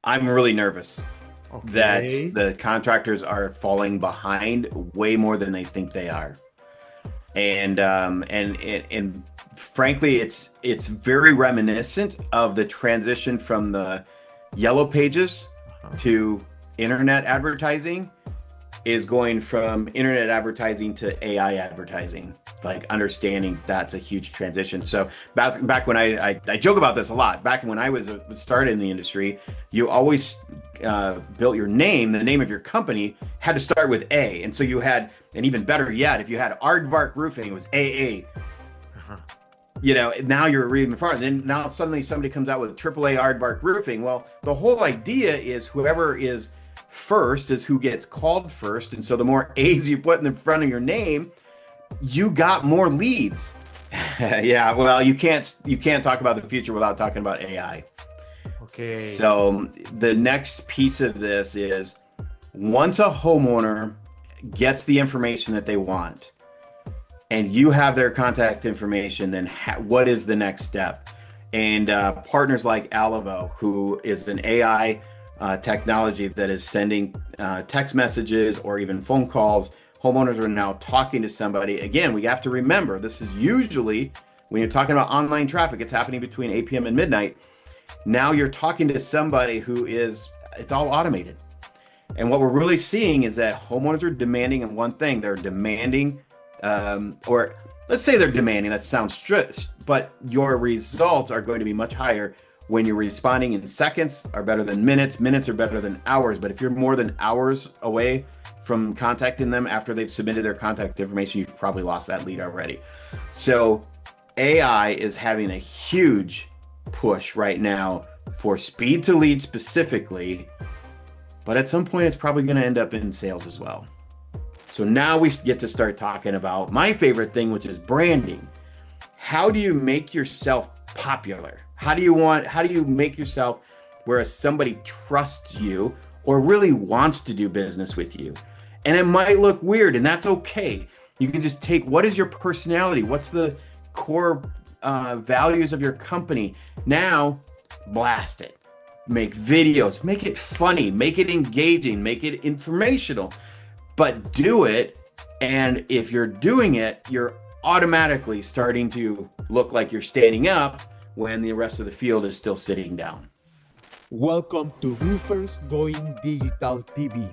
I'm really nervous that Okay. the contractors are falling behind way more than they think they are. And frankly, it's very reminiscent of the transition from the yellow pages Uh-huh. to internet advertising is going from internet advertising to AI advertising. Like understanding that's a huge transition. So back when I joke about this a lot. Back when I was started in the industry, you always built your name, the name of your company had to start with A. And so you had, and even better yet, if you had Aardvark Roofing, it was AA. Uh-huh. Now you're even farther. Then now suddenly somebody comes out with AAA Aardvark Roofing. Well, the whole idea is whoever is first is who gets called first. And so the more A's you put in the front of your name, you got more leads. Yeah, well, you can't talk about the future without talking about AI. Okay. So the next piece of this is once a homeowner gets the information that they want and you have their contact information, then what is the next step? And partners like Alivo, who is an AI technology that is sending text messages or even phone calls. Homeowners are now talking to somebody. Again, we have to remember this is usually when you're talking about online traffic, it's happening between 8 p.m. and midnight. Now you're talking to somebody it's all automated. And what we're really seeing is that homeowners are demanding one thing. They're demanding, or let's say they're demanding, that sounds strict, but your results are going to be much higher when you're responding in seconds are better than minutes. Minutes are better than hours. But if you're more than hours away from contacting them after they've submitted their contact information, you've probably lost that lead already. So AI is having a huge push right now for speed to lead specifically, but at some point it's probably going to end up in sales as well. So now we get to start talking about my favorite thing, which is branding. How do you make yourself popular? How do you make yourself where somebody trusts you or really wants to do business with you? And it might look weird, and that's okay. You can just take what is your personality? What's the core values of your company? Now, blast it. Make videos, make it funny, make it engaging, make it informational, but do it. And if you're doing it, you're automatically starting to look like you're standing up when the rest of the field is still sitting down. Welcome to Roofers Going Digital TV,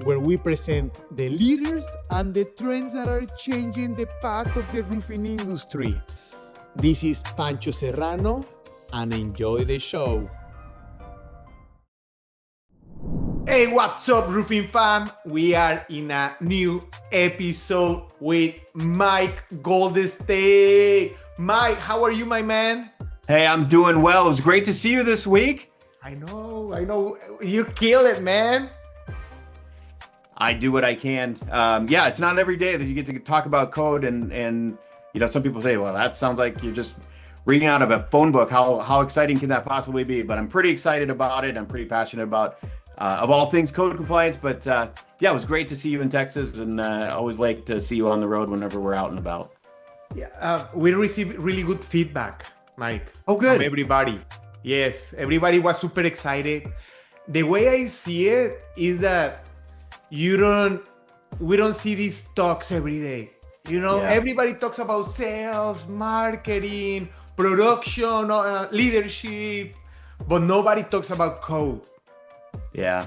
where we present the leaders and the trends that are changing the path of the roofing industry. This is Pancho Serrano, and enjoy the show. Hey, what's up, roofing fam? We are in a new episode with Mike Goldenstein. Mike, how are you, my man? Hey, I'm doing well. It was great to see you this week. I know. You kill it, man. I do what I can. Yeah, it's not every day that you get to talk about code and some people say, well, that sounds like you're just reading out of a phone book. How exciting can that possibly be? But I'm pretty excited about it. I'm pretty passionate about, of all things, code compliance. But yeah, it was great to see you in Texas, and I always like to see you on the road whenever we're out and about. Yeah, we received really good feedback, Mike. Oh, good. From everybody. Yes, everybody was super excited. The way I see it is that we don't see these talks every day. Yeah. Everybody talks about sales, marketing, production, leadership, but nobody talks about code. Yeah.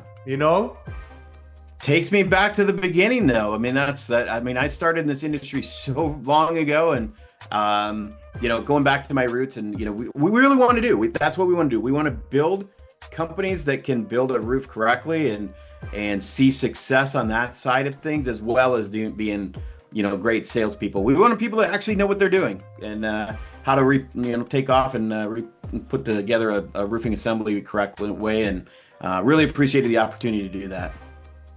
Takes me back to the beginning, though. I mean, I started in this industry so long ago, and going back to my roots, and we really want to do. That's what we want to do. We want to build companies that can build a roof correctly and see success on that side of things, as well as being great salespeople. We want people that actually know what they're doing and how to take off and put together a roofing assembly correct way, and really appreciated the opportunity to do that.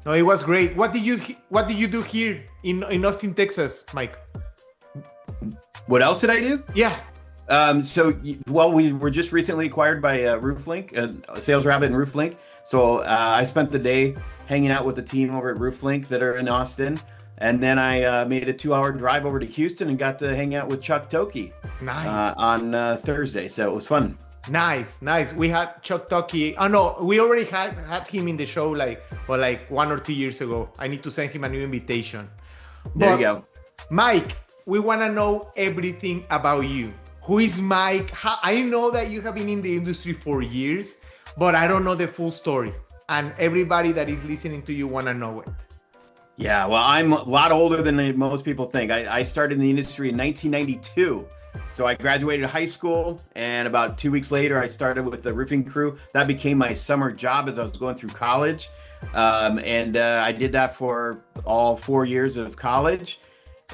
No, it was great. What did you do here in Austin, Texas, Mike? What else did I do? Yeah. We were just recently acquired by RoofLink, SalesRabbit and RoofLink. So I spent the day hanging out with the team over at RoofLink that are in Austin. And then I made a 2-hour drive over to Houston and got to hang out with Chuck Toki Nice. on Thursday. So it was fun. Nice, nice. We had Chuck Tucky. Oh no, we already had him in the show like 1 or 2 years ago. I need to send him a new invitation. There you go. Mike, we want to know everything about you. Who is Mike? I know that you have been in the industry for years, but I don't know the full story. And everybody that is listening to you want to know it. Yeah, well, I'm a lot older than most people think. I started in the industry in 1992. So I graduated high school, and about 2 weeks later, I started with the roofing crew. That became my summer job as I was going through college. I did that for all 4 years of college,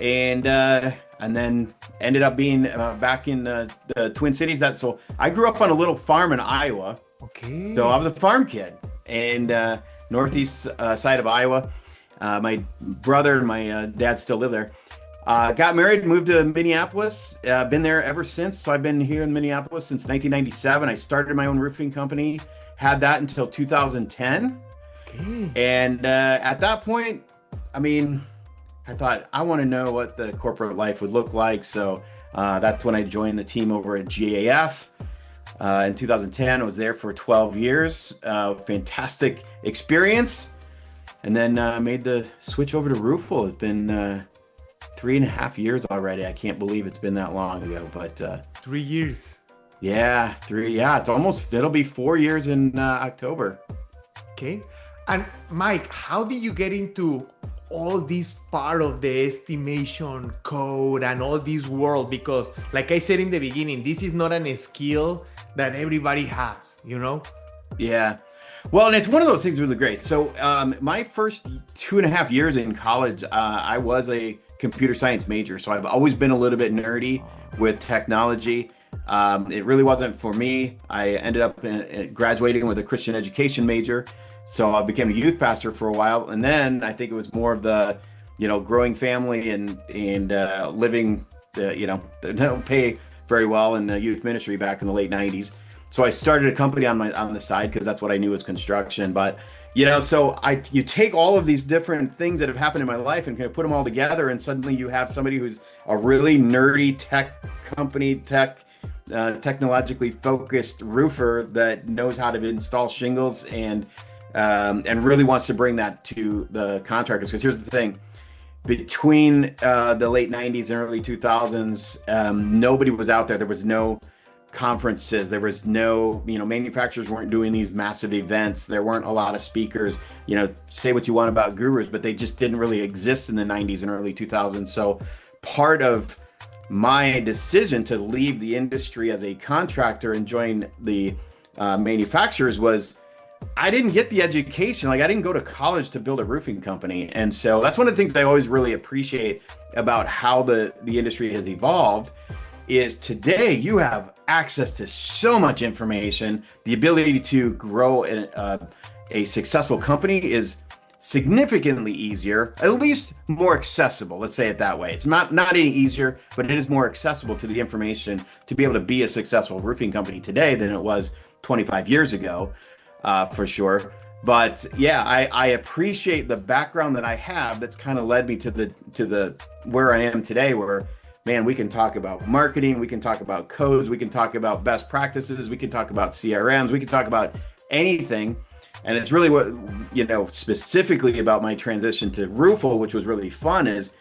and then ended up being back in the Twin Cities. So I grew up on a little farm in Iowa. Okay. So I was a farm kid, and northeast side of Iowa. My brother and my dad still live there. Got married, moved to Minneapolis. Been there ever since. So I've been here in Minneapolis since 1997. I started my own roofing company, had that until 2010. Okay. And at that point, I thought, I want to know what the corporate life would look like. So that's when I joined the team over at GAF. In 2010, I was there for 12 years. Fantastic experience. And then made the switch over to Roofle. It's been 3.5 years already. I can't believe it's been that long ago, but 3 years. Yeah, it'll be 4 years in October. Okay. And Mike, how did you get into all this part of the estimation code and all this world? Because like I said in the beginning, this is not a skill that everybody has, you know? Yeah. Well, and it's one of those things really great. So my first 2.5 years in college, I was a computer science major. So I've always been a little bit nerdy with technology. It really wasn't for me. I ended up graduating with a Christian education major. So I became a youth pastor for a while. And then I think it was more of the, growing family and living, they don't pay very well in the youth ministry back in the late 90s. So I started a company on the side because that's what I knew was construction. But, so you take all of these different things that have happened in my life and kind of put them all together. And suddenly you have somebody who's a really nerdy tech company, technologically focused roofer that knows how to install shingles and really wants to bring that to the contractors. Because here's the thing. Between the late 90s and early 2000s, nobody was out there. There was no conferences. There was no, manufacturers weren't doing these massive events. There weren't a lot of speakers, say what you want about gurus, but they just didn't really exist in the 90s and early 2000s. So part of my decision to leave the industry as a contractor and join the manufacturers was I didn't get the education. I didn't go to college to build a roofing company. And so that's one of the things I always really appreciate about how the industry has evolved is today you have access to so much information. The ability to grow a successful company is significantly easier, at least more accessible. Let's say it that way. It's not any easier, but it is more accessible to the information to be able to be a successful roofing company today than it was 25 years ago, for sure. But yeah, I appreciate the background that I have that's kind of led me to the where I am today, where man, we can talk about marketing, we can talk about codes, we can talk about best practices, we can talk about CRMs, we can talk about anything. And it's really what, specifically about my transition to Roofle, which was really fun, is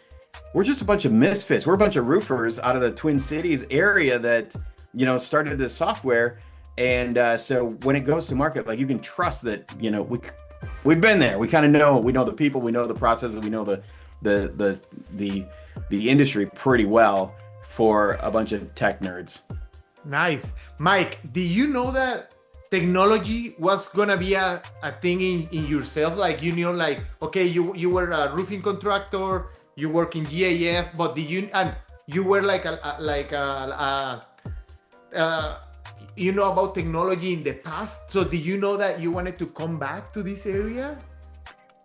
we're just a bunch of misfits. We're a bunch of roofers out of the Twin Cities area that, started this software. And so when it goes to market, you can trust that, we've been there. We kind of know, we know the people, we know the processes, we know the industry pretty well for a bunch of tech nerds. Nice. Mike, do you know that technology was gonna be a thing in yourself? Okay, you were a roofing contractor, you work in GAF, but you were about technology in the past. So did you know that you wanted to come back to this area?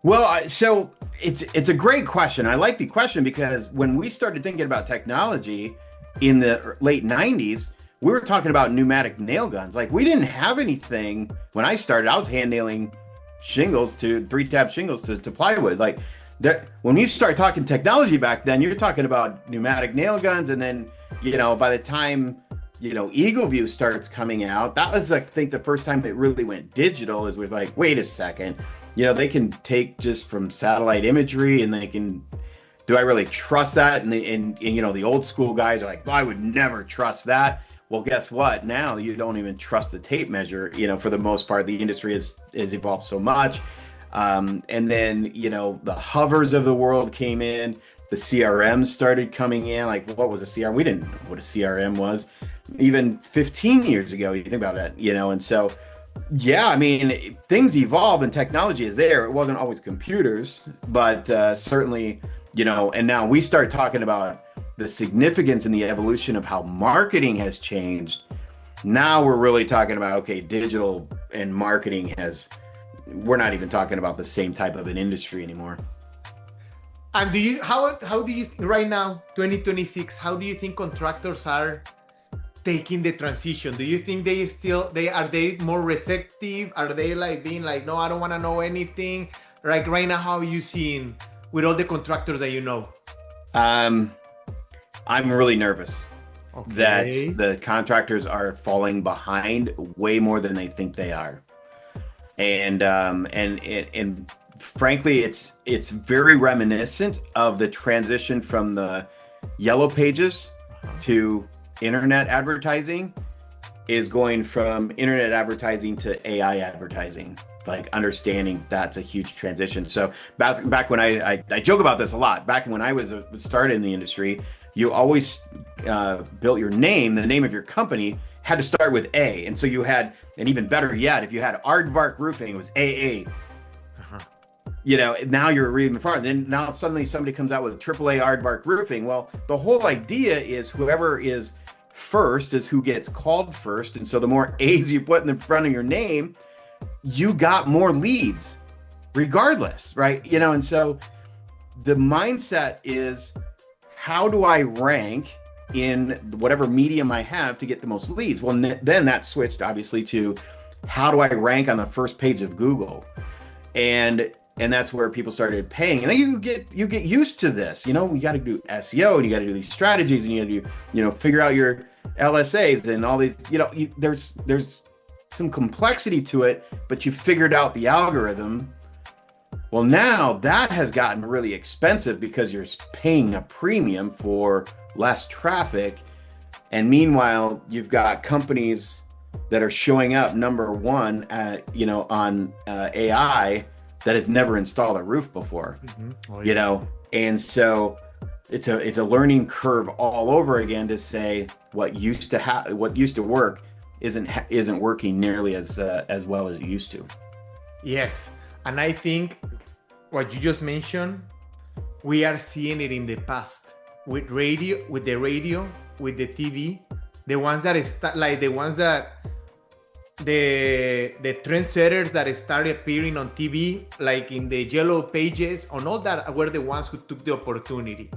Well, so it's a great question. I like the question because when we started thinking about technology in the late 90s, we were talking about pneumatic nail guns. We didn't have anything when I started. I was hand nailing shingles to 3-tab shingles to plywood. When you start talking technology back then, you're talking about pneumatic nail guns. And then, by the time Eagle View starts coming out, that was, I think, the first time it really went digital. Is was like, wait a second, they can take just from satellite imagery, and they can. Do I really trust that? And the old school guys are like, I would never trust that. Well, guess what? Now you don't even trust the tape measure. For the most part, the industry has evolved so much. And then, the hovers of the world came in. The CRMs started coming in. Like, what was a CRM? We didn't know what a CRM was even 15 years ago. You think about that, and so, yeah, I mean, things evolve and technology is there. It wasn't always computers, but certainly, and now we start talking about the significance and the evolution of how marketing has changed. Now we're really talking about, okay, digital and marketing we're not even talking about the same type of an industry anymore. And how do you right now, 2026, how do you think contractors are taking the transition? Do you think are they more receptive? Are they like being like, no, I don't want to know anything? Like right now, how are you seeing with all the contractors that you know? I'm really nervous that the contractors are falling behind way more than they think they are. And frankly, it's very reminiscent of the transition from the yellow pages to internet advertising is going from internet advertising to AI advertising, like understanding that's a huge transition. So back when I joke about this a lot, back when I was started in the industry, you always built your name, the name of your company had to start with A. And so you had, and even better yet, if you had Aardvark Roofing, it was AA. Now you're even farther. Then now suddenly somebody comes out with AAA Aardvark Roofing. Well, the whole idea is whoever is first is who gets called first. And so the more A's you put in the front of your name, you got more leads regardless, right? And so the mindset is, how do I rank in whatever medium I have to get the most leads? Well, then that switched obviously to, how do I rank on the first page of Google? And that's where people started paying. And then you get used to this. You got to do SEO, and you got to do these strategies, and you got to do, figure out your LSAs and all these. There's some complexity to it, but you figured out the algorithm. Well, now that has gotten really expensive because you're paying a premium for less traffic. And meanwhile, you've got companies that are showing up number one at, on AI that has never installed a roof before, and so it's a learning curve all over again to say what used to work isn't working nearly as well as it used to. Yes, and I think what you just mentioned, we are seeing it in the past with the radio, with the TV, the ones that the trendsetters that started appearing on TV, like in the yellow pages and all that, were the ones who took the opportunity.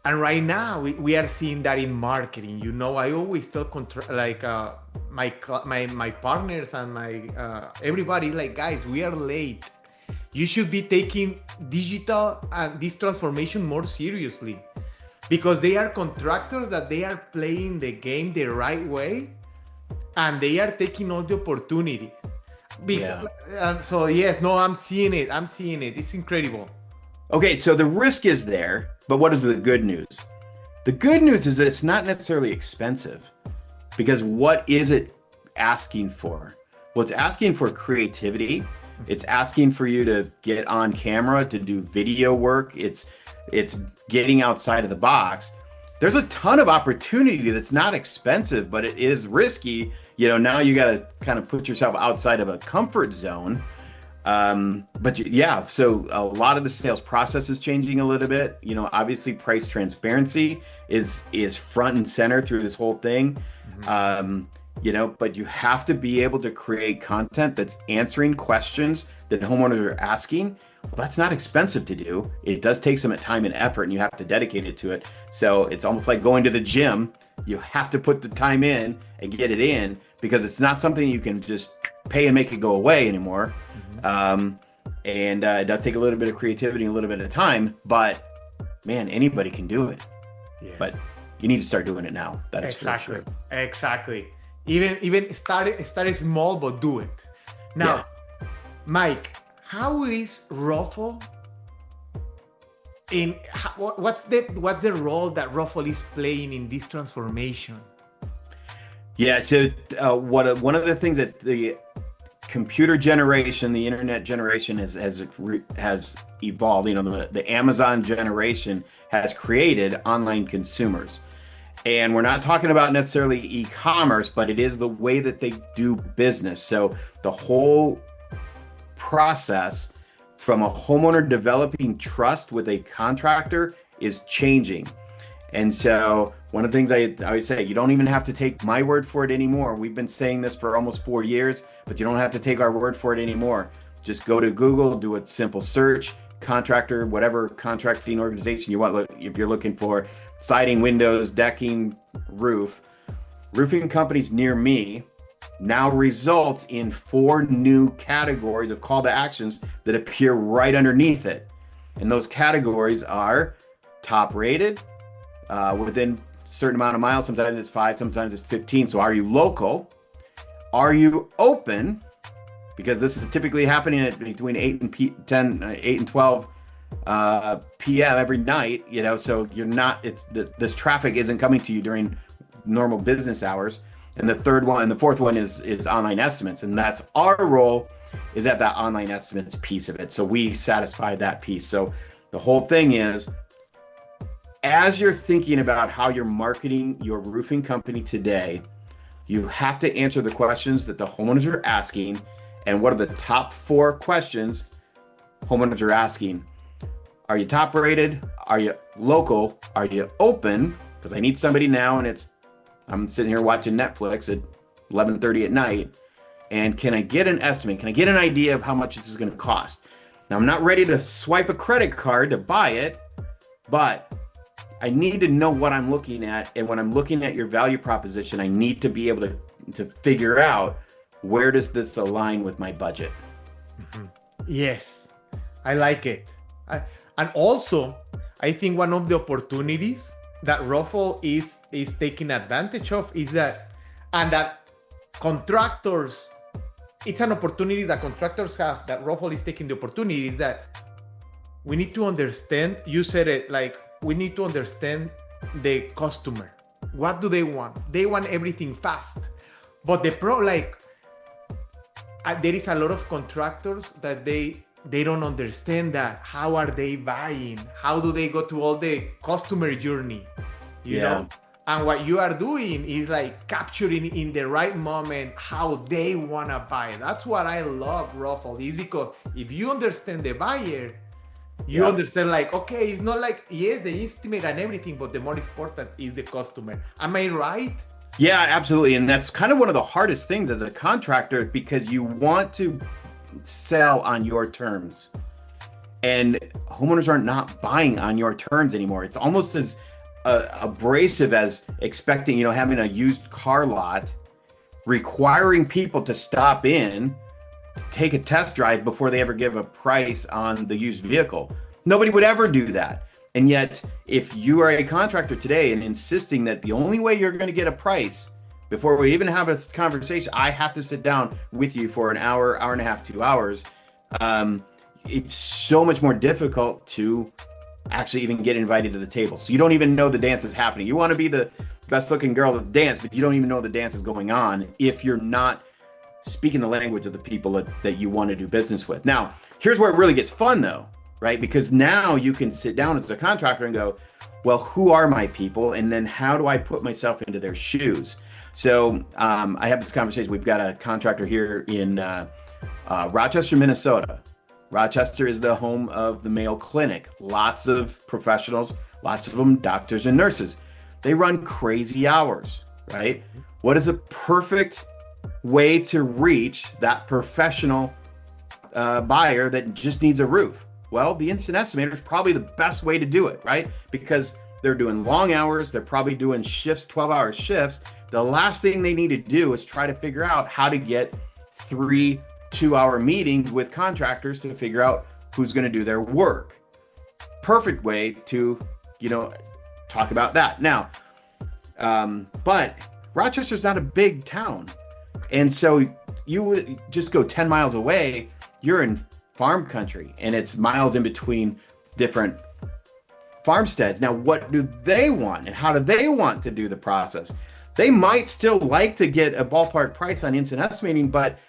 And right now we are seeing that in marketing. I always tell my partners and my everybody, like, guys, we are late. You should be taking digital and this transformation more seriously, because they are contractors that they are playing the game the right way. And they are taking all the opportunities. So yes, no, I'm seeing it. It's incredible. Okay, so the risk is there, but what is the good news? The good news is that it's not necessarily expensive, because what is it asking for? Well, it's asking for creativity. It's asking for you to get on camera, to do video work. It's getting outside of the box. There's a ton of opportunity that's not expensive, but it is risky. Now you got to kind of put yourself outside of a comfort zone. So a lot of the sales process is changing a little bit. Obviously price transparency is front and center through this whole thing. But you have to be able to create content that's answering questions that homeowners are asking. Well, that's not expensive to do. It does take some time and effort, and you have to dedicate it to it. So it's almost like going to the gym. You have to put the time in and get it in, because it's not something you can just pay and make it go away anymore. It does take a little bit of creativity and a little bit of time, but man, anybody can do it. Yes. But you need to start doing it now. That is exactly, for sure. exactly. Even start small, but do it. Now, Mike, how is Roofle what's the role that Roofle is playing in this transformation? Yeah, so one of the things that the computer generation, the internet generation has evolved. The Amazon generation has created online consumers, and we're not talking about necessarily e-commerce, but it is the way that they do business. So the whole process from a homeowner developing trust with a contractor is changing. And so one of the things I always say, you don't even have to take my word for it anymore. We've been saying this for almost 4 years, but you don't have to take our word for it anymore. Just go to Google, do a simple search, contractor, whatever contracting organization you want. If you're looking for siding, windows, decking, roof, roofing companies near me now results in 4 new categories of call to actions that appear right underneath it. And those categories are top rated, within a certain amount of miles. Sometimes it's 5, sometimes it's 15. So are you local? Are you open? Because this is typically happening at between 8 and 12 p.m. every night, so you're not, this traffic isn't coming to you during normal business hours. And the fourth one is online estimates. And that's our role, is at that online estimates piece of it. So we satisfy that piece. So the whole thing is, as you're thinking about how you're marketing your roofing company today, you have to answer the questions that the homeowners are asking. And what are the top 4 questions homeowners are asking? Are you top rated? Are you local? Are you open? Because I need somebody now, and I'm sitting here watching Netflix at 11:30 at night. And can I get an estimate? Can I get an idea of how much this is going to cost? Now, I'm not ready to swipe a credit card to buy it, but I need to know what I'm looking at. And when I'm looking at your value proposition, I need to be able to figure out, where does this align with my budget? Mm-hmm. Yes, I like it. And also, I think one of the opportunities that Roofle is taking advantage of is that contractors, it's an opportunity that contractors have, that Roofle is taking the opportunity, is that we need to understand, you said it, like, we need to understand the customer. What do they want? They want everything fast. But there is a lot of contractors that they don't understand that. How are they buying? How do they go to all the customer journey? You know? And what you are doing is like capturing in the right moment how they want to buy. That's what I love, Roofle, is because if you understand the buyer, you understand, like, okay, it's not like, yes, the estimate and everything, but the more important is the customer. Am I right? Yeah, absolutely. And that's kind of one of the hardest things as a contractor, because you want to sell on your terms. And homeowners are not buying on your terms anymore. It's almost as abrasive as expecting, having a used car lot, requiring people to stop in to take a test drive before they ever give a price on the used vehicle. Nobody would ever do that. And yet, if you are a contractor today and insisting that the only way you're going to get a price before we even have a conversation, I have to sit down with you for an hour, hour and a half, 2 hours, it's so much more difficult to actually even get invited to the table. So you don't even know the dance is happening. You want to be the best looking girl at the dance, but you don't even know the dance is going on if you're not speaking the language of the people that you want to do business with. Now, here's where it really gets fun though, right? Because now you can sit down as a contractor and go, well, who are my people? And then how do I put myself into their shoes? So I have this conversation. We've got a contractor here in Rochester, Minnesota. Rochester is the home of the Mayo Clinic. Lots of professionals, lots of them doctors and nurses. They run crazy hours, right? What is a perfect way to reach that professional buyer that just needs a roof? Well, the instant estimator is probably the best way to do it, right? Because they're doing long hours. They're probably doing shifts, 12-hour shifts. The last thing they need to do is try to figure out how to get 3 2-hour meetings with contractors to figure out who's going to do their work. Perfect way to, talk about that. Now, But Rochester's not a big town. And so you would just go 10 miles away, you're in farm country, and it's miles in between different farmsteads. Now, what do they want, and how do they want to do the process? They might still like to get a ballpark price on instant estimating, but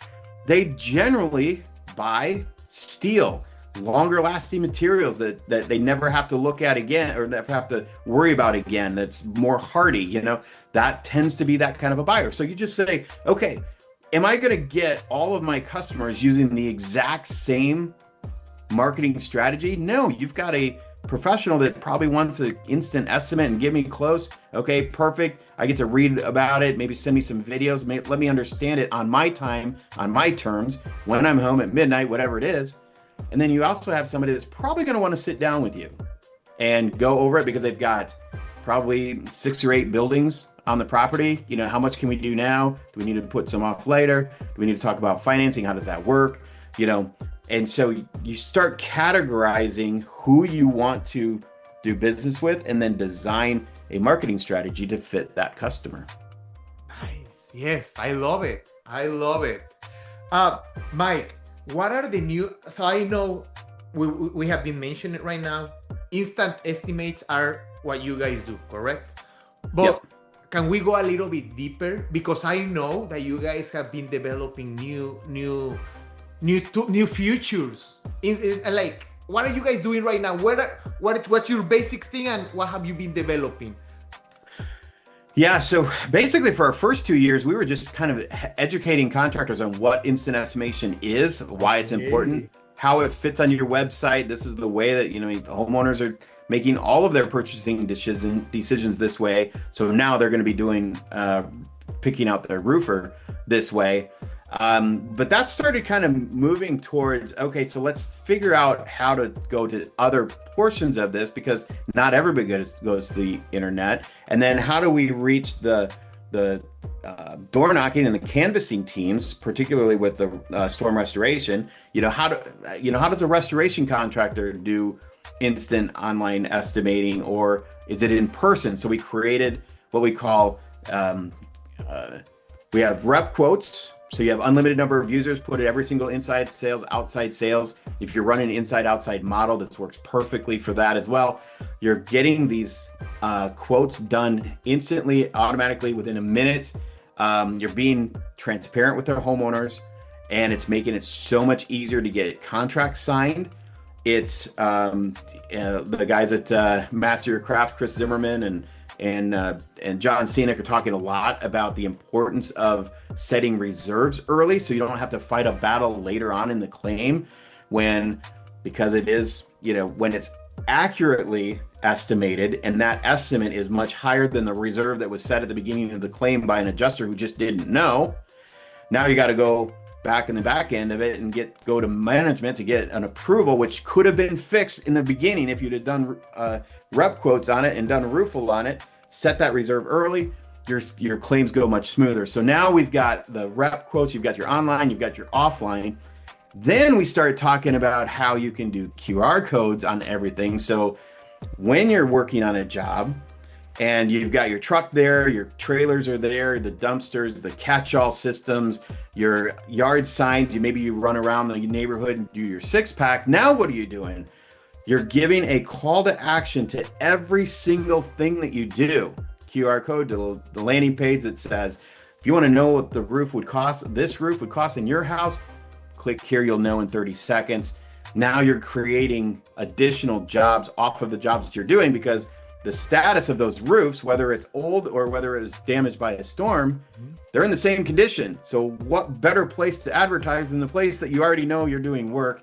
they generally buy steel, longer lasting materials that they never have to look at again or never have to worry about again. That's more hardy, that tends to be that kind of a buyer. So you just say, okay, am I going to get all of my customers using the exact same marketing strategy? No, you've got a professional that probably wants an instant estimate and give me close. Okay, perfect. I get to read about it, maybe send me some videos, let me understand it on my time, on my terms, when I'm home at midnight, whatever it is. And then you also have somebody that's probably going to want to sit down with you and go over it because they've got probably 6 or 8 buildings on the property. How much can we do now? Do we need to put some off later? Do we need to talk about financing? How does that work? And so you start categorizing who you want to do business with and then design a marketing strategy to fit that customer. Nice. Yes, I love it. Mike, what are the new, so I know we have been mentioning it right now, instant estimates are what you guys do, correct? But yep. Can we go a little bit deeper? Because I know that you guys have been developing new features. Like, what are you guys doing right now? What's your basic thing and what have you been developing? Yeah, so basically for our first 2 years, we were just kind of educating contractors on what instant estimation is, why it's important, how it fits on your website. This is the way that, the homeowners are making all of their purchasing decisions this way. So now they're going to be doing, picking out their roofer this way. But that started kind of moving towards, okay, so let's figure out how to go to other portions of this because not everybody goes to the internet. And then how do we reach the door knocking and the canvassing teams, particularly with the storm restoration? How does a restoration contractor do instant online estimating, or is it in person? So we created what we call, we have rep quotes. So you have unlimited number of users, put it every single inside sales, outside sales. If you're running an inside-outside model, this works perfectly for that as well. You're getting these quotes done instantly, automatically within a minute. You're being transparent with their homeowners, and it's making it so much easier to get contracts signed. It's the guys at Master Your Craft, Chris Zimmerman and John Scenic are talking a lot about the importance of setting reserves early so you don't have to fight a battle later on in the claim because it is, when it's accurately estimated and that estimate is much higher than the reserve that was set at the beginning of the claim by an adjuster who just didn't know. Now you got to go back in the back end of it and go to management to get an approval, which could have been fixed in the beginning if you'd have done rep quotes on it and done a Roofle on it, set that reserve early, your claims go much smoother. So now we've got the rep quotes, you've got your online, you've got your offline. Then we started talking about how you can do QR codes on everything. So when you're working on a job and you've got your truck there, your trailers are there, the dumpsters, the catch-all systems, your yard signs, maybe you run around the neighborhood and do your 6-pack. Now what are you doing? You're giving a call to action to every single thing that you do. QR code to the landing page that says, if you want to know what the roof would cost, this roof would cost in your house, click here, you'll know in 30 seconds. Now you're creating additional jobs off of the jobs that you're doing because the status of those roofs, whether it's old or whether it was damaged by a storm, they're in the same condition. So what better place to advertise than the place that you already know you're doing work?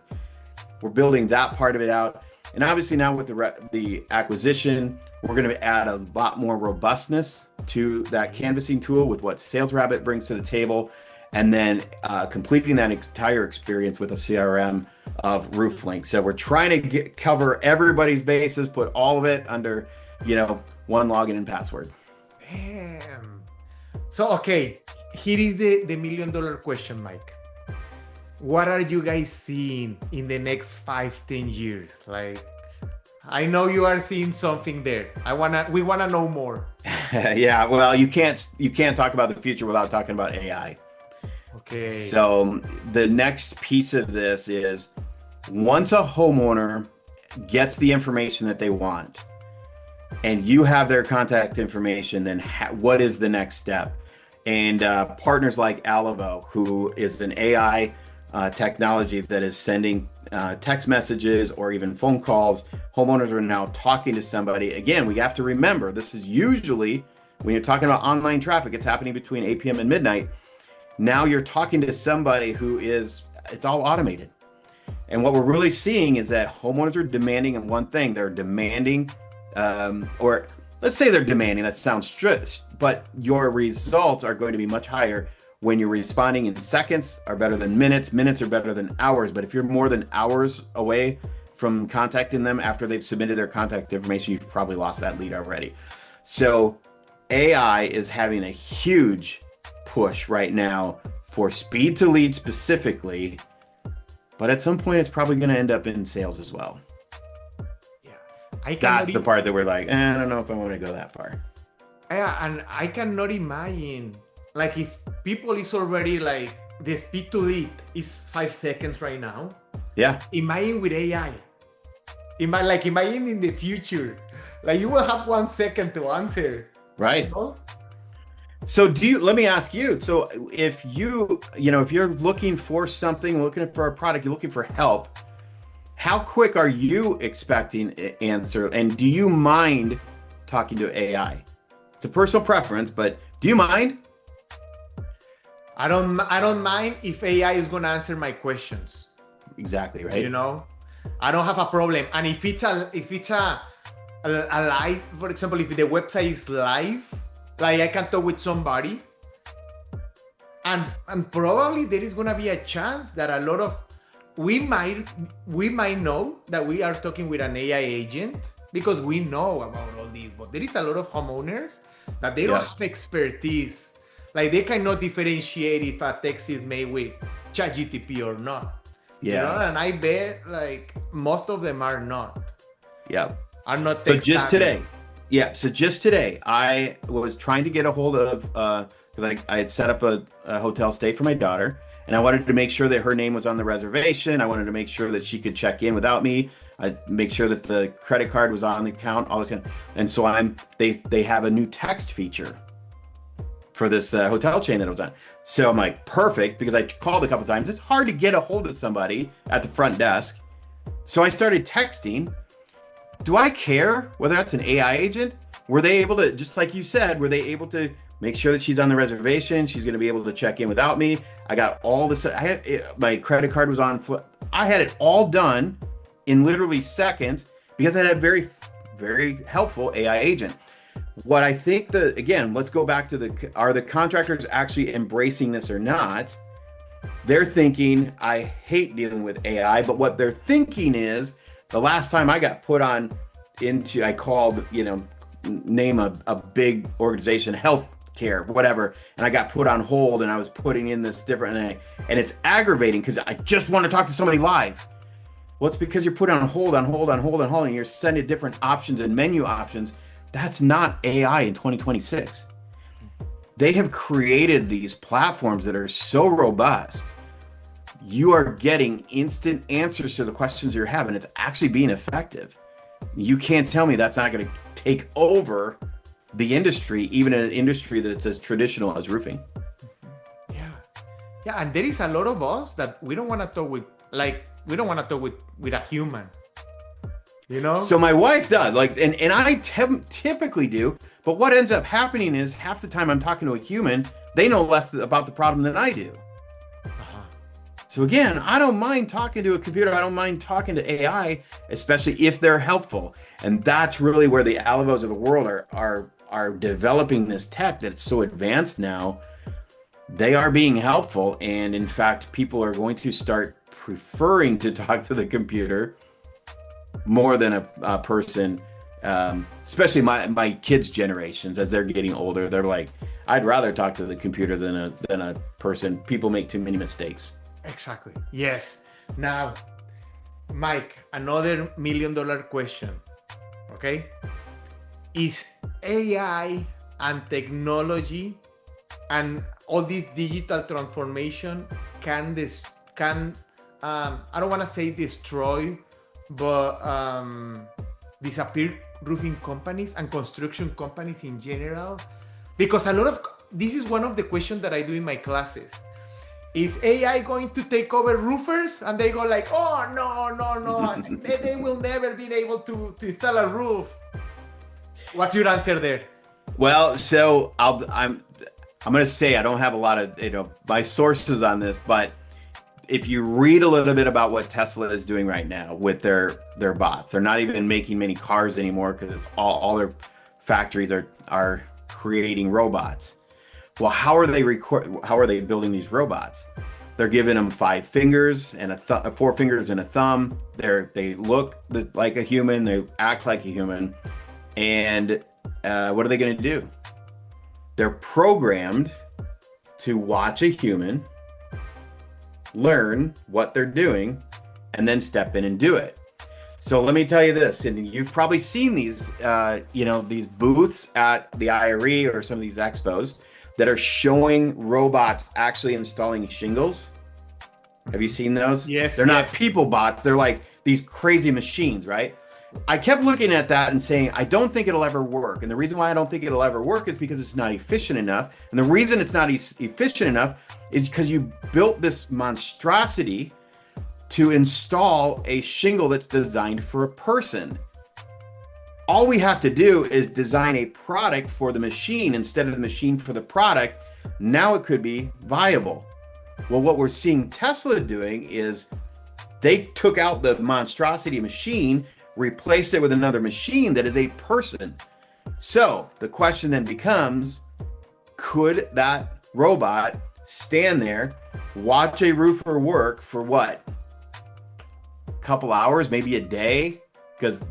We're building that part of it out. And obviously now with the acquisition, we're going to add a lot more robustness to that canvassing tool with what SalesRabbit brings to the table, and then completing that entire experience with a CRM of RoofLink. So we're trying to cover everybody's bases, put all of it under, one login and password. Damn. So, okay, here is the $1 million question, Mike. What are you guys seeing in the next 5-10 years? Like, I know you are seeing something there. We wanna know more. Yeah, well, you can't talk about the future without talking about AI. Okay. So the next piece of this is once a homeowner gets the information that they want and you have their contact information, then what is the next step? And partners like Alivo, who is an AI technology that is sending text messages or even phone calls. Homeowners are now talking to somebody. Again, we have to remember this is usually when you're talking about online traffic, it's happening between 8 p.m. and midnight. Now you're talking to somebody it's all automated. And what we're really seeing is that homeowners are demanding one thing. They're demanding, or let's say they're demanding, that sounds strict, but your results are going to be much higher when you're responding in seconds are better than minutes. Minutes are better than hours. But if you're more than hours away from contacting them after they've submitted their contact information, you've probably lost that lead already. So AI is having a huge push right now for speed to lead specifically, but at some point it's probably going to end up in sales as well. Yeah, that's the part that we're like, I don't know if I want to go that far. Yeah, and I cannot imagine, like, if people is already like the speed to lead is 5 seconds right now. Yeah. Imagine with AI. Imagine in the future, like you will have 1 second to answer. Right. You know? So let me ask you, so if if you're looking for something, looking for a product, you're looking for help, how quick are you expecting an answer? And do you mind talking to AI? It's a personal preference, but do you mind? I don't mind if AI is going to answer my questions. Exactly, right? You know, I don't have a problem. And if it's a live, for example, if the website is live, like I can talk with somebody, and probably there is gonna be a chance that a lot of we might know that we are talking with an AI agent because we know about all this, but there is a lot of homeowners that they don't have expertise. Like they cannot differentiate if a text is made with ChatGPT or not. Yeah. You know? And I bet like most of them are not. Yeah. Are not. So just today. Yeah, so just today, I was trying to get a hold of, because I had set up a hotel stay for my daughter, and I wanted to make sure that her name was on the reservation. I wanted to make sure that she could check in without me. I make sure that the credit card was on the account, all this kind of, and so they have a new text feature for this hotel chain that I was on. So I'm like, perfect, because I called a couple times. It's hard to get a hold of somebody at the front desk. So I started texting. Do I care whether that's an AI agent? Were they able to, just like you said, were they able to make sure that she's on the reservation? She's going to be able to check in without me. I got all this. My credit card was on foot. I had it all done in literally seconds because I had a very, very helpful AI agent. What I think again, let's go back to are the contractors actually embracing this or not? They're thinking, I hate dealing with AI, but what they're thinking is, the last time I got put on I called, name a big organization, healthcare, whatever, and I got put on hold and I was putting in this different, and it's aggravating because I just want to talk to somebody live. Well, it's because you're put on hold, and you're sending different options and menu options. That's not AI in 2026. They have created these platforms that are so robust. You are getting instant answers to the questions you're having. It's actually being effective. You can't tell me that's not going to take over the industry, even in an industry that's as traditional as roofing. Yeah, and there is a lot of us that we don't want to talk with, with a human. So my wife does, and I typically do, but what ends up happening is half the time I'm talking to a human, they know less about the problem than I do. So again, I don't mind talking to a computer. I don't mind talking to AI, especially if they're helpful. And that's really where the Alivos of the world are developing this tech that's so advanced now. They are being helpful. And in fact, people are going to start preferring to talk to the computer more than a person, especially my kids' generations. As they're getting older, they're like, I'd rather talk to the computer than a person. People make too many mistakes. Exactly. Yes. Now, Mike, another $1 million question. Okay. Is AI and technology and all this digital transformation can I don't want to say destroy, but disappear roofing companies and construction companies in general? Because this is one of the questions that I do in my classes. Is AI going to take over roofers? And they go like, oh, no. they will never be able to install a roof. What's your answer there? Well, so I'm going to say I don't have a lot of, my sources on this, but if you read a little bit about what Tesla is doing right now with their bots, they're not even making many cars anymore because it's all their factories are creating robots. Well, how are they building these robots? They're giving them 5 fingers and 4 fingers and a thumb. They look like a human. They act like a human. And what are they going to do? They're programmed to watch a human, learn what they're doing, and then step in and do it. So let me tell you this, and you've probably seen these, these booths at the IRE or some of these expos that are showing robots actually installing shingles. Have you seen those? Yes. They're not people bots. They're like these crazy machines, right? I kept looking at that and saying, I don't think it'll ever work. And the reason why I don't think it'll ever work is because it's not efficient enough. And the reason it's not efficient enough is because you built this monstrosity to install a shingle that's designed for a person. All we have to do is design a product for the machine instead of the machine for the product. Now it could be viable. Well, what we're seeing Tesla doing is they took out the monstrosity machine, replaced it with another machine that is a person. So the question then becomes, could that robot stand there, watch a roofer work for what? A couple hours, maybe a day? Because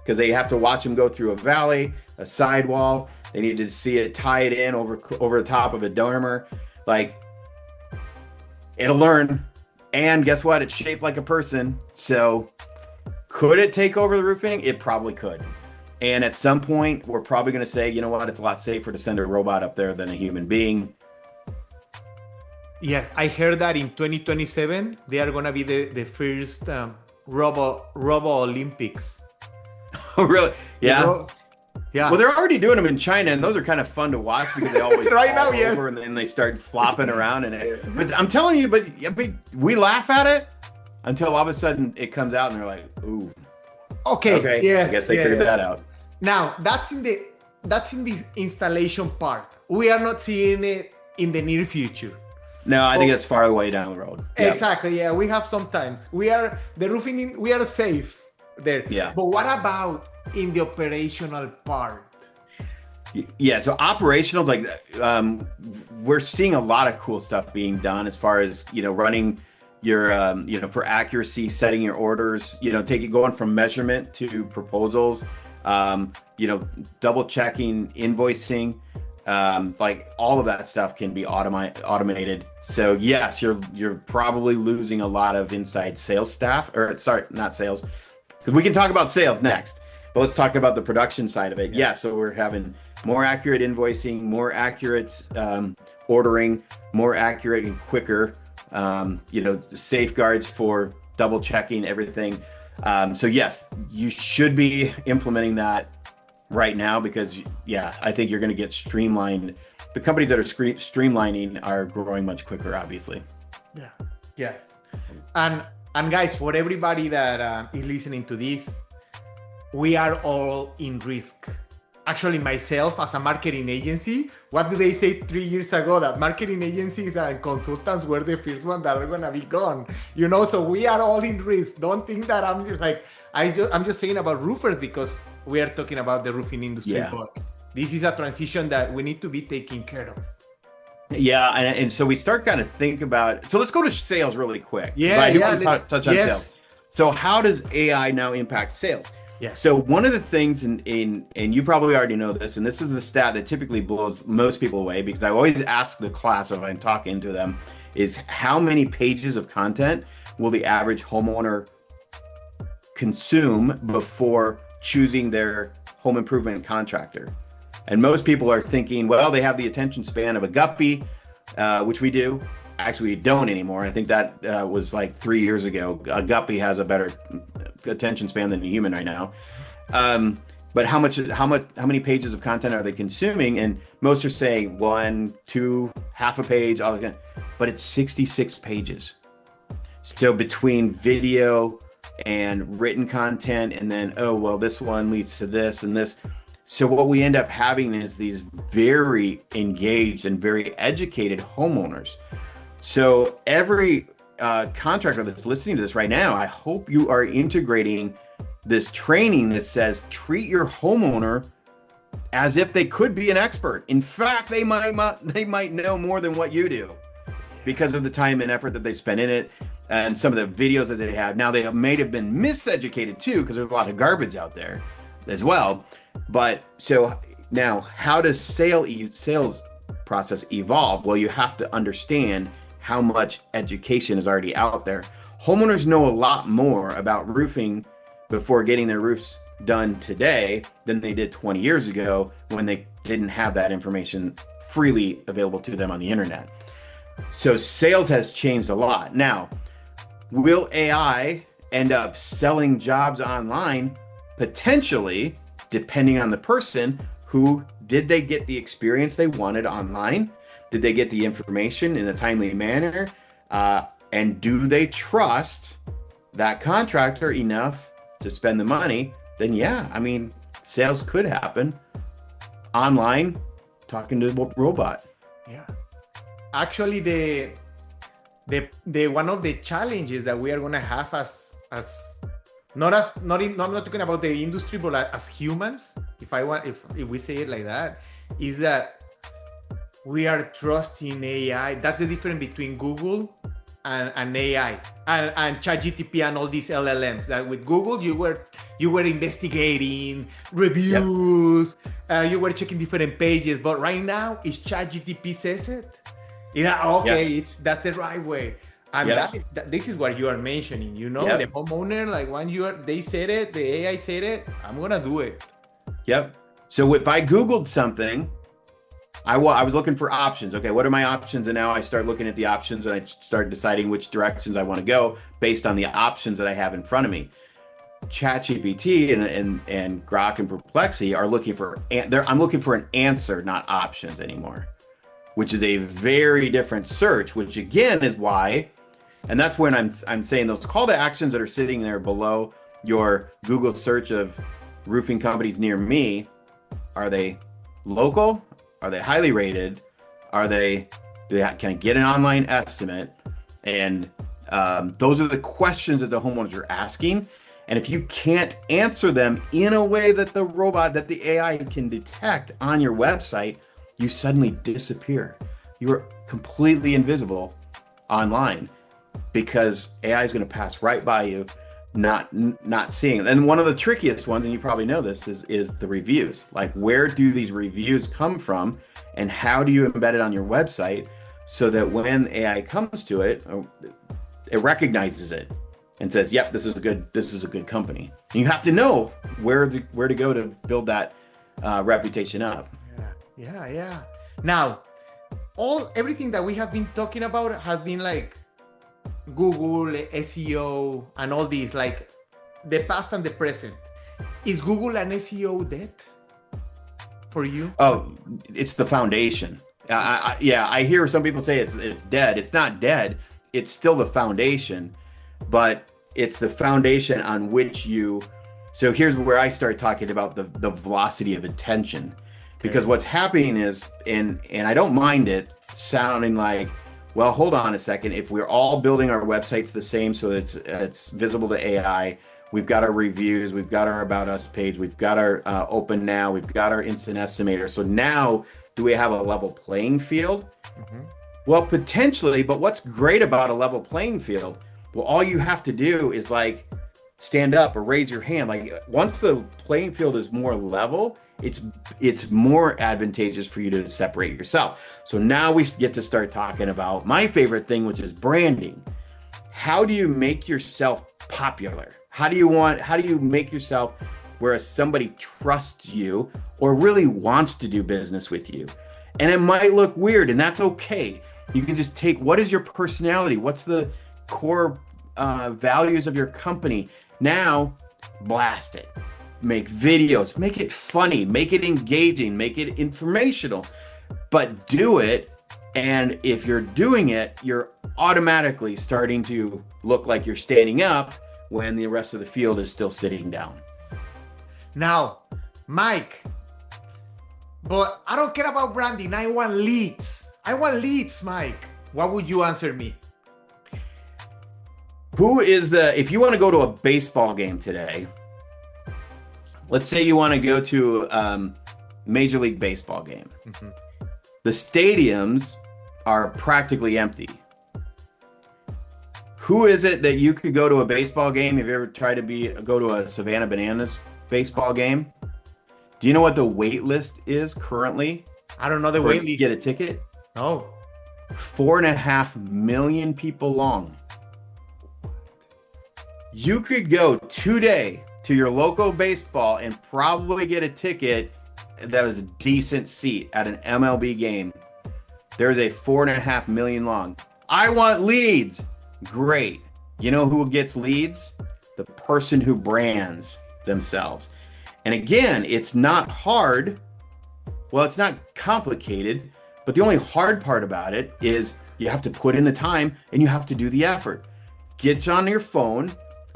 they have to watch him go through a valley, a sidewall. They need to see it, tie it in over the top of a dormer. Like, it'll learn. And guess what? It's shaped like a person. So could it take over the roofing? It probably could. And at some point, we're probably going to say, you know what? It's a lot safer to send a robot up there than a human being. Yeah, I heard that in 2027, they are going to be the first Robo Olympics. Oh, really? Yeah. Yeah. Well, they're already doing them in China, and those are kind of fun to watch because they always right now, over and then they start flopping around. But I'm telling you, but we laugh at it until all of a sudden it comes out, and they're like, "Ooh, okay, yeah." I guess they figured that out. Now that's in the installation part. We are not seeing it in the near future. No, I think it's far away down the road. Exactly. Yeah, we have sometimes. We are safe there. Yeah. But what about in the operational part? Yeah, so operational, like we're seeing a lot of cool stuff being done as far as running your for accuracy, setting your orders, going from measurement to proposals, double checking, invoicing, like all of that stuff can be automated. So yes, you're probably losing a lot of inside sales staff, or sorry, not sales, because we can talk about sales next. But let's talk about the production side of it. Yeah, so we're having more accurate invoicing, more accurate ordering, more accurate and quicker, safeguards for double checking everything. So yes, you should be implementing that right now because, I think you're going to get streamlined. The companies that are streamlining are growing much quicker, obviously. Yeah. Yes. And guys, for everybody that is listening to this, we are all in risk. Actually, myself as a marketing agency, what did they say 3 years ago? That marketing agencies and consultants were the first ones that are going to be gone. So we are all in risk. Don't think that I'm just like, I'm just saying about roofers because we are talking about the roofing industry. Yeah. But this is a transition that we need to be taking care of. Yeah, and so we start kind of think about. So let's go to sales really quick. Yeah, I do want to touch on sales. So how does AI now impact sales? Yeah. So one of the things, and you probably already know this, and this is the stat that typically blows most people away because I always ask the class if I'm talking to them, is how many pages of content will the average homeowner consume before choosing their home improvement contractor? And most people are thinking, well, they have the attention span of a guppy, which we do. Actually, we don't anymore. I think that was like 3 years ago. A guppy has a better attention span than a human right now. But how many pages of content are they consuming? And most are saying 1, 2, half a page, all that. But it's 66 pages. So between video and written content, and then, oh, well, this one leads to this and this. So what we end up having is these very engaged and very educated homeowners. So every contractor that's listening to this right now, I hope you are integrating this training that says treat your homeowner as if they could be an expert. In fact, they might know more than what you do because of the time and effort that they spend in it and some of the videos that they have. Now, they may have been miseducated too, because there's a lot of garbage out there as well. But so now, how does sales process evolve? Well, you have to understand how much education is already out there. Homeowners know a lot more about roofing before getting their roofs done today than they did 20 years ago when they didn't have that information freely available to them on the internet. So sales has changed a lot. Now, will AI end up selling jobs online? Potentially, depending on the person. Who did they get the experience they wanted online? Did they get the information in a timely manner? And do they trust that contractor enough to spend the money? Then yeah, I mean, sales could happen online, talking to a robot. Yeah. Actually, the one of the challenges that we are going to have as not talking about the industry, but as humans, if we say it like that, is that we are trusting AI. That's the difference between Google and AI and ChatGPT and all these LLMs. That with Google, you were investigating reviews, you were checking different pages, but right now, it's ChatGPT says it. Yeah, okay, that's the right way. And this is what you are mentioning, the homeowner, like when they said it, the AI said it, I'm gonna do it. Yep. So if I Googled something, I was looking for options. Okay, what are my options? And now I start looking at the options and I start deciding which directions I want to go based on the options that I have in front of me. ChatGPT and Grok and Perplexity are looking for, I'm looking for an answer, not options anymore, which is a very different search, which again is why, and that's when I'm saying those call to actions that are sitting there below your Google search of roofing companies near me, are they local? Are they highly rated? Can I get an online estimate? And those are the questions that the homeowners are asking. And if you can't answer them in a way that the AI can detect on your website, you suddenly disappear. You are completely invisible online because AI is going to pass right by you, not seeing it. And one of the trickiest ones, and you probably know this, is the reviews. Like, where do these reviews come from, and how do you embed it on your website so that when AI comes to it, it recognizes it and says, "Yep, this is a good company." And you have to know where to go to build that reputation up. Yeah. Now, everything that we have been talking about has been like Google, SEO, and all these, like the past and the present. Is Google and SEO dead for you? Oh, it's the foundation. I hear some people say it's dead. It's not dead. It's still the foundation, but it's the foundation on which you. So here's where I start talking about the velocity of attention. Because what's happening is, and I don't mind it sounding like, well, hold on a second. If we're all building our websites the same so that it's visible to AI, we've got our reviews, we've got our About Us page, we've got our Open Now, we've got our Instant Estimator. So now, do we have a level playing field? Mm-hmm. Well, potentially, but what's great about a level playing field? Well, all you have to do is like stand up or raise your hand. Like once the playing field is more level, it's more advantageous for you to separate yourself. So now we get to start talking about my favorite thing, which is branding. How do you make yourself popular? How do you make yourself whereas somebody trusts you or really wants to do business with you. And it might look weird, and that's okay. You can just take, what is your personality? What's the core values of your company? Now, blast it. Make videos, make it funny, make it engaging, make it informational, but do it. And if you're doing it, you're automatically starting to look like you're standing up when the rest of the field is still sitting down. Now, Mike, but I don't care about branding. I want leads. I want leads, Mike. What would you answer me? If you want to go to a baseball game today, let's say you want to go to Major League Baseball game. Mm-hmm. The stadiums are practically empty. Who is it that you could go to a baseball game? Have you ever tried to go to a Savannah Bananas baseball game? Do you know what the wait list is currently? I don't know the wait list. Get a ticket? No. 4.5 million people long. You could go today to your local baseball and probably get a ticket that was a decent seat at an MLB game. There's a 4.5 million long. I want leads. Great. You know who gets leads? The person who brands themselves. And again, it's not hard. Well, it's not complicated, but the only hard part about it is you have to put in the time and you have to do the effort. Get on your phone.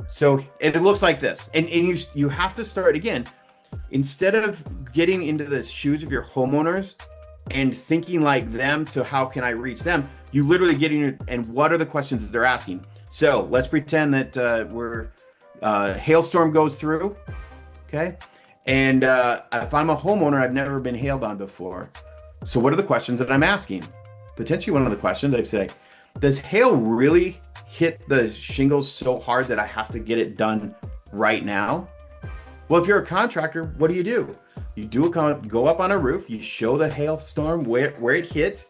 So, and it looks like this. And you have to start again. Instead of getting into the shoes of your homeowners and thinking like them to how can I reach them, you literally get in and what are the questions that they're asking? So let's pretend that hailstorm goes through, okay? And if I'm a homeowner, I've never been hailed on before. So what are the questions that I'm asking? Potentially one of the questions I'd say, does hail really hit the shingles so hard that I have to get it done right now? Well, if you're a contractor, what do? You go up on a roof, you show the hailstorm where it hit,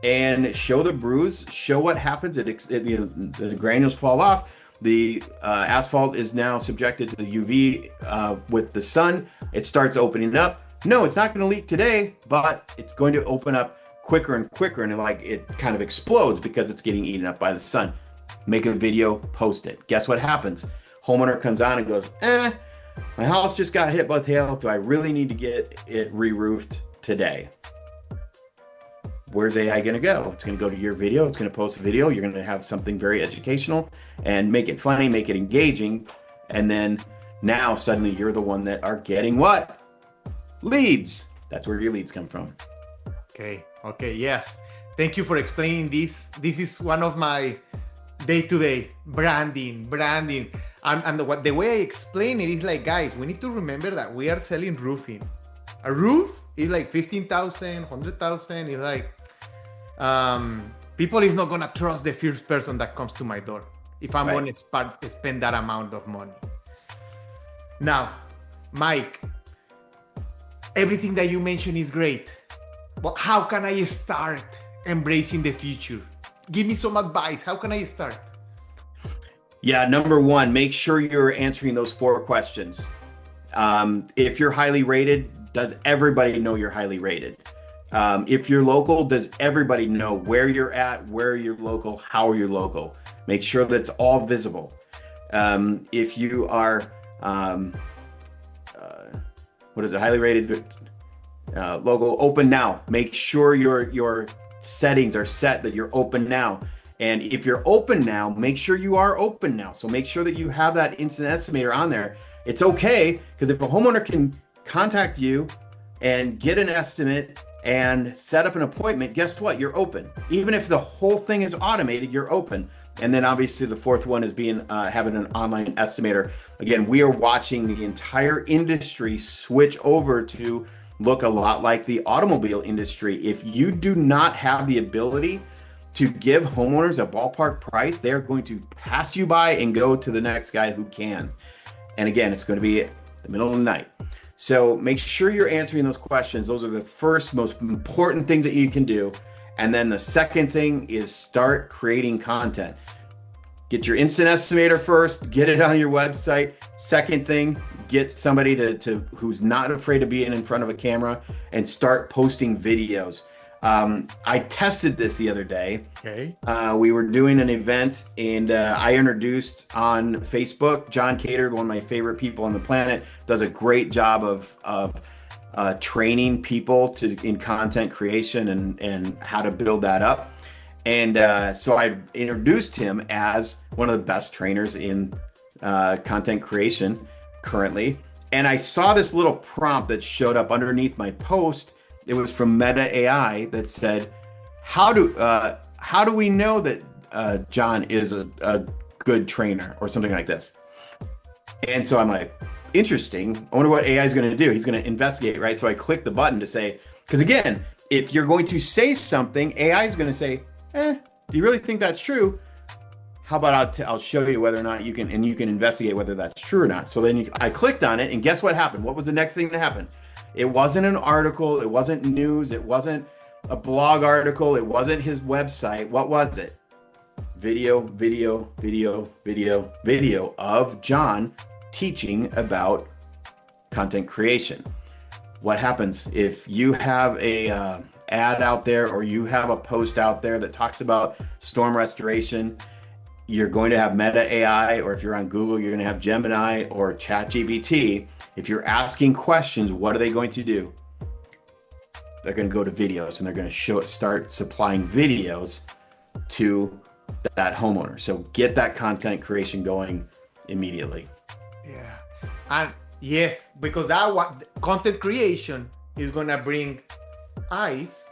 and show the bruise, show what happens. The granules fall off. The asphalt is now subjected to the UV with the sun. It starts opening up. No, it's not going to leak today, but it's going to open up quicker and quicker, and it kind of explodes because it's getting eaten up by the sun. Make a video, post it. Guess what happens? Homeowner comes on and goes, my house just got hit with hail. Do I really need to get it re-roofed today? Where's AI going to go? It's going to go to your video. It's going to post a video. You're going to have something very educational and make it funny, make it engaging. And then now suddenly you're the one that are getting what? Leads. That's where your leads come from. Okay. Yes. Thank you for explaining this. This is one of my day-to-day branding. And the way I explain it is like, guys, we need to remember that we are selling roofing. A roof is like 15,000, 100,000. It's like, people is not going to trust the first person that comes to my door if I'm going to spend that amount of money. Now, Mike, everything that you mentioned is great, but how can I start embracing the future? Give me some advice. How can I start? Yeah, number one, make sure you're answering those 4 questions. If you're highly rated, does everybody know you're highly rated? If you're local, does everybody know where you're at, where you're local, how you're local? Make sure that's all visible. If you are, highly rated, local, open now. Make sure your settings are set that you're open now. And if you're open now, make sure you are open now. So make sure that you have that instant estimator on there. It's okay, because if a homeowner can contact you and get an estimate and set up an appointment, guess what? You're open. Even if the whole thing is automated, you're open. And then obviously the 4th one is having an online estimator. Again, we are watching the entire industry switch over to look a lot like the automobile industry. If you do not have the ability to give homeowners a ballpark price, they're going to pass you by and go to the next guy who can. And again, it's going to be the middle of the night. So make sure you're answering those questions. Those are the first most important things that you can do. And then the second thing is start creating content. Get your instant estimator first, get it on your website. Second thing, get somebody to who's not afraid of being in front of a camera and start posting videos. I tested this the other day. Okay. We were doing an event, and I introduced on Facebook, John Cater, one of my favorite people on the planet, does a great job of training people in content creation and how to build that up. And so I introduced him as one of the best trainers in content creation currently. And I saw this little prompt that showed up underneath my post. It was from Meta AI that said, how do we know that John is a good trainer, or something like this? And so I'm like, interesting. I wonder what AI is going to do. He's going to investigate, right? So I clicked the button to say, because again, if you're going to say something, AI is going to say, do you really think that's true? How about I'll show you whether or not you can investigate whether that's true or not. So then I clicked on it, and guess what happened? What was the next thing to happen? It wasn't an article. It wasn't news. It wasn't a blog article. It wasn't his website. What was it? Video of John teaching about content creation. What happens if you have a ad out there, or you have a post out there that talks about storm restoration? You're going to have Meta AI, or if you're on Google, you're going to have Gemini or ChatGPT. If you're asking questions, what are they going to do? They're going to go to videos, and they're going to start supplying videos to that homeowner. So get that content creation going immediately. Yeah. And yes, because content creation is going to bring eyes,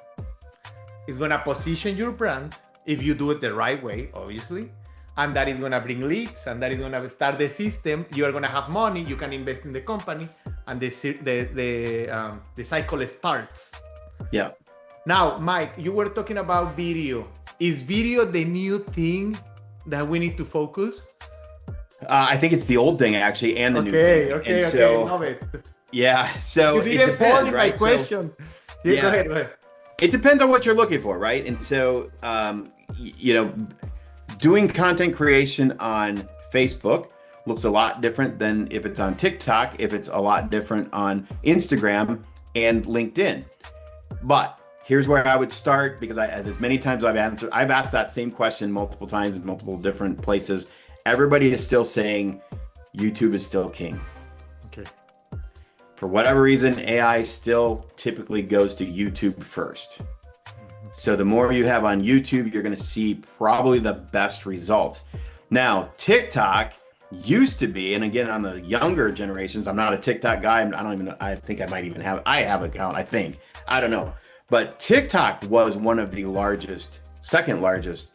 it's going to position your brand if you do it the right way, obviously. And that is going to bring leads, and that is going to start the system. You are going to have money. You can invest in the company, and the cycle starts. Yeah. Now, Mike, you were talking about video. Is video the new thing that we need to focus? I think it's the old thing, actually, and the new thing. Okay. So, Love it. Yeah. So You didn't it depends, fall in right? my question. Yeah. Go ahead. It depends on what you're looking for, right? And so, doing content creation on Facebook looks a lot different than if it's on TikTok, if it's a lot different on Instagram and LinkedIn. But here's where I would start, because as many times I've asked that same question multiple times in multiple different places. Everybody is still saying YouTube is still king. Okay. For whatever reason, AI still typically goes to YouTube first. So the more you have on YouTube, you're going to see probably the best results. Now, TikTok used to be, and again, on the younger generations, I'm not a TikTok guy. I think I might even have an account, I think. I don't know. But TikTok was one of the second largest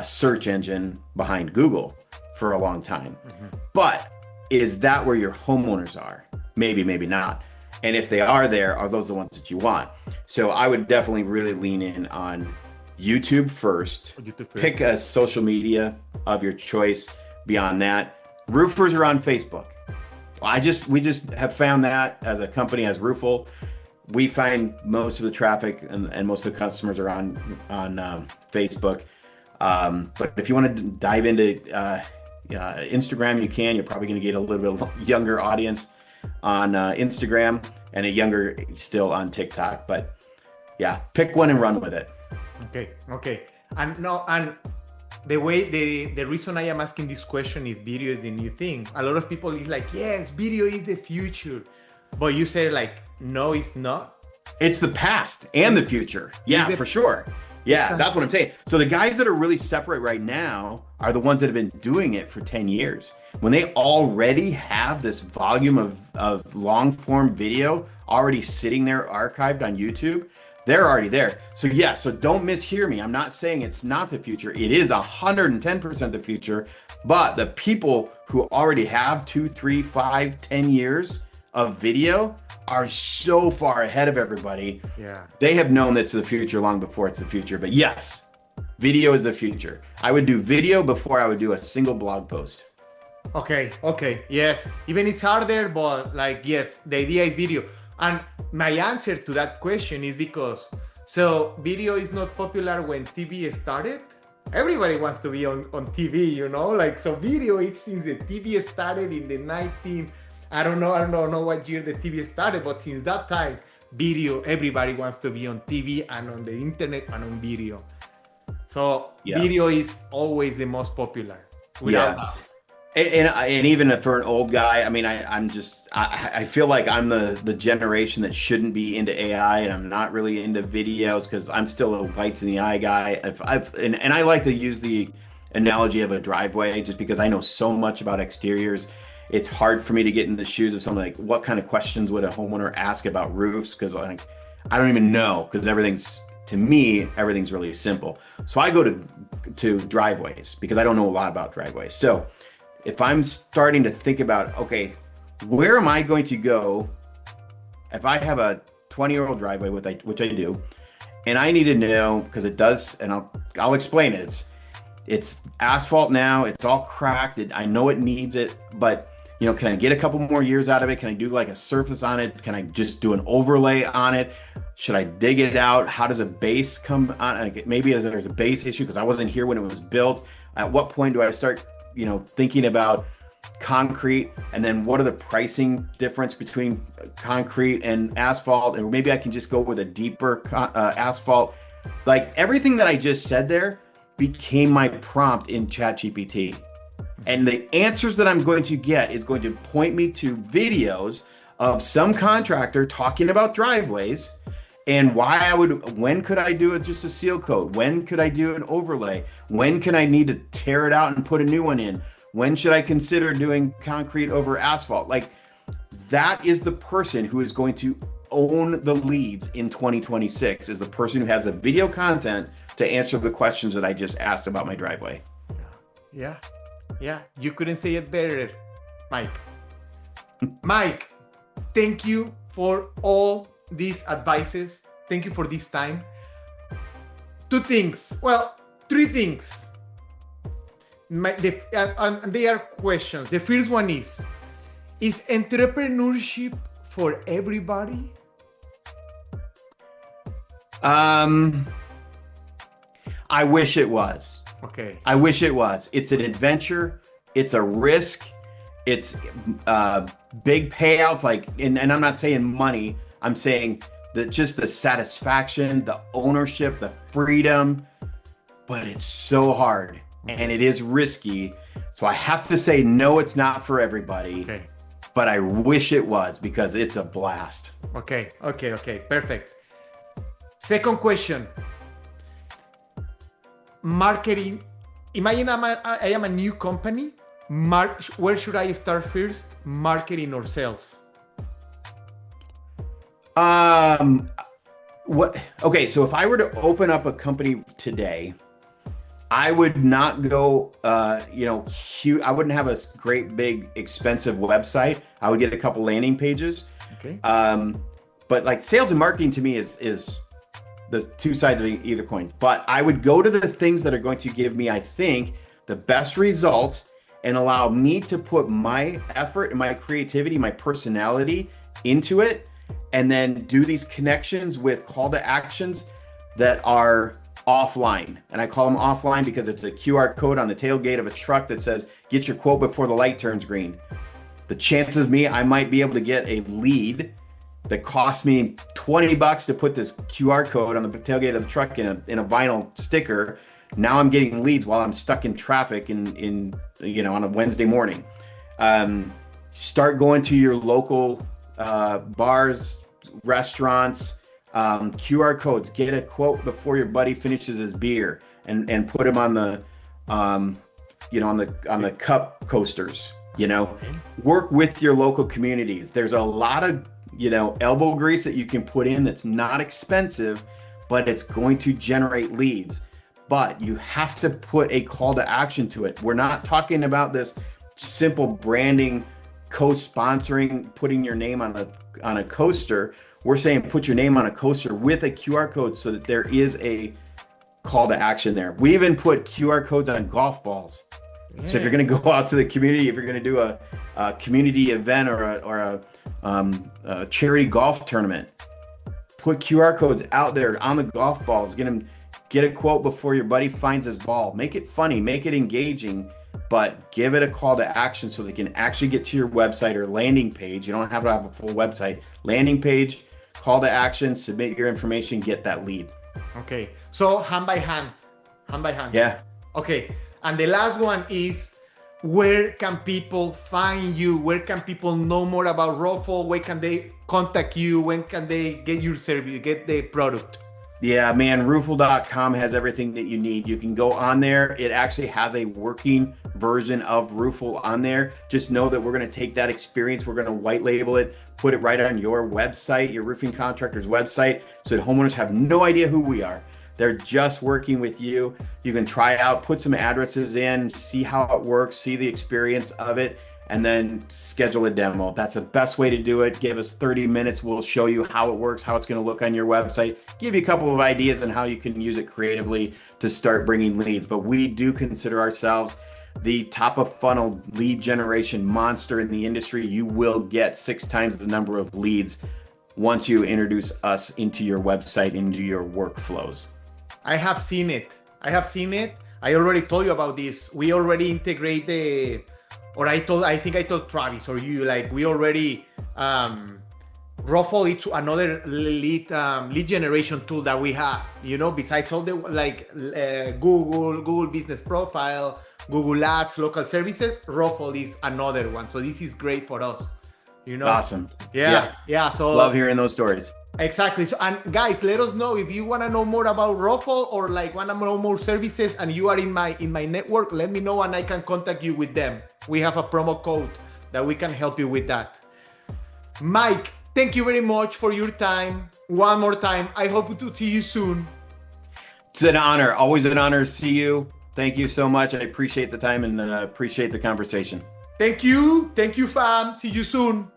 search engine behind Google for a long time. Mm-hmm. But is that where your homeowners are? Maybe, maybe not. And if they are there, are those the ones that you want? So I would definitely really lean in on YouTube first. Pick a social media of your choice. Beyond that, roofers are on Facebook. We just have found that as a company, as Roofle, we find most of the traffic and most of the customers are on Facebook. But if you want to dive into Instagram, you can. You're probably going to get a little bit younger audience on Instagram, and a younger still on TikTok. But yeah, pick one and run with it. Okay. And the reason I am asking this question, if video is the new thing, a lot of people is like, yes, video is the future. But you say like, no, it's not. It's the past and the future. Yeah, for sure. Yeah, that's what I'm saying. So the guys that are really separate right now are the ones that have been doing it for 10 years. When they already have this volume of long form video already sitting there archived on YouTube, they're already there. So yeah, so don't mishear me. I'm not saying it's not the future. It is 110% the future, but the people who already have 2, 3, 5, 10 years of video are so far ahead of everybody. Yeah. They have known that's the future long before it's the future. But yes, video is the future. I would do video before I would do a single blog post. Okay. Yes. Even it's harder, but like, yes, the idea is video. And my answer to that question is because, so video is not popular when TV started. Everybody wants to be on TV, like, so video is since the TV started in the I don't know what year the TV started, but since that time, video, everybody wants to be on TV and on the internet and on video. So video is always the most popular, without doubt. And even for an old guy, I mean, I feel like I'm the generation that shouldn't be into AI, and I'm not really into videos because I'm still a whites in the eye guy. And I like to use the analogy of a driveway just because I know so much about exteriors. It's hard for me to get in the shoes of someone like, what kind of questions would a homeowner ask about roofs? Because like, I don't even know, because to me, everything's really simple. So I go to driveways because I don't know a lot about driveways. So if I'm starting to think about, okay, where am I going to go if I have a 20-year-old driveway, which I do, and I need to know, because it does, and I'll explain it. It's asphalt now, it's all cracked, I know it needs it, but can I get a couple more years out of it? Can I do like a surface on it? Can I just do an overlay on it? Should I dig it out? How does a base come on? Maybe there's a base issue because I wasn't here when it was built. At what point do I start thinking about concrete, and then what are the pricing difference between concrete and asphalt? And maybe I can just go with a deeper asphalt. Like everything that I just said there became my prompt in ChatGPT. And the answers that I'm going to get is going to point me to videos of some contractor talking about driveways and when could I do just a seal coat? When could I do an overlay? When can I need to tear it out and put a new one in? When should I consider doing concrete over asphalt? Like, that is the person who is going to own the leads in 2026, is the person who has the video content to answer the questions that I just asked about my driveway. Yeah. You couldn't say it better, Mike. Mike, thank you for all these advices. Thank you for this time. Three things. And they are questions. The first one is entrepreneurship for everybody? I wish it was. Okay. I wish it was. It's an adventure. It's a risk. It's big payouts. And I'm not saying money. I'm saying that just the satisfaction, the ownership, the freedom. But it's so hard and it is risky. So I have to say, no, it's not for everybody. Okay. But I wish it was, because it's a blast. Okay. Perfect. Second question. Marketing. Imagine I am a new company. Where should I start first? Marketing or sales? Okay, so if I were to open up a company today, I would not go, huge. I wouldn't have a great, big, expensive website. I would get a couple landing pages. Okay. But like sales and marketing to me is the two sides of either coin. But I would go to the things that are going to give me, I think, the best results and allow me to put my effort and my creativity, my personality into it, and then do these connections with call to actions that are offline. And I call them offline because it's a QR code on the tailgate of a truck that says, get your quote before the light turns green. The chances of I might be able to get a lead that costs me $20 to put this QR code on the tailgate of the truck in a vinyl sticker. Now I'm getting leads while I'm stuck in traffic on a Wednesday morning. Start going to your local bars, restaurants, QR codes. Get a quote before your buddy finishes his beer, and put him on the on the cup coasters. Work with your local communities. There's a lot of elbow grease that you can put in that's not expensive, but it's going to generate leads. But you have to put a call to action to it. We're not talking about this simple branding, co-sponsoring, putting your name on a coaster. We're saying put your name on a coaster with a QR code so that there is a call to action there. We even put QR codes on golf balls. Yeah. So if you're going to go out to the community, if you're going to do a community event or a charity golf tournament, put QR codes out there on the golf balls. Get a quote before your buddy finds his ball. Make it funny, make it engaging. but give it a call to action so they can actually get to your website or landing page. You don't have to have a full website. Landing page, call to action, submit your information, get that lead. Okay. So hand by hand. Yeah. Okay. And the last one is, where can people find you? Where can people know more about Roofle? Where can they contact you? When can they get your service, get the product? Yeah, man, roofle.com has everything that you need. You can go on there. It actually has a working version of Roofle on there. Just know that we're going to take that experience, we're going to white label it, put it right on your website, your roofing contractor's website, so that homeowners have no idea who we are. They're just working with you. You can try it out, put some addresses in, see how it works, see the experience of it, and then schedule a demo. That's the best way to do it. Give us 30 minutes. We'll show you how it works, how it's going to look on your website, give you a couple of ideas on how you can use it creatively to start bringing leads. But we do consider ourselves the top of funnel lead generation monster in the industry. You will get 6 times the number of leads once you introduce us into your website, into your workflows. I have seen it. I already told you about this. We already integrate I think I told Travis or you, like, we already, Roofle, it's another lead generation tool that we have, besides all the, like, Google Business Profile, Google Ads, local services. Roofle is another one. So this is great for us, Awesome. Yeah. So love hearing those stories. Exactly. So, and guys, let us know if you want to know more about Roofle or like want to know more services and you are in my network. Let me know and I can contact you with them. We have a promo code that we can help you with that. Mike, thank you very much for your time. One more time, I hope to see you soon. It's an honor. Always an honor to see you. Thank you so much. I appreciate the time and appreciate the conversation. Thank you, fam. See you soon.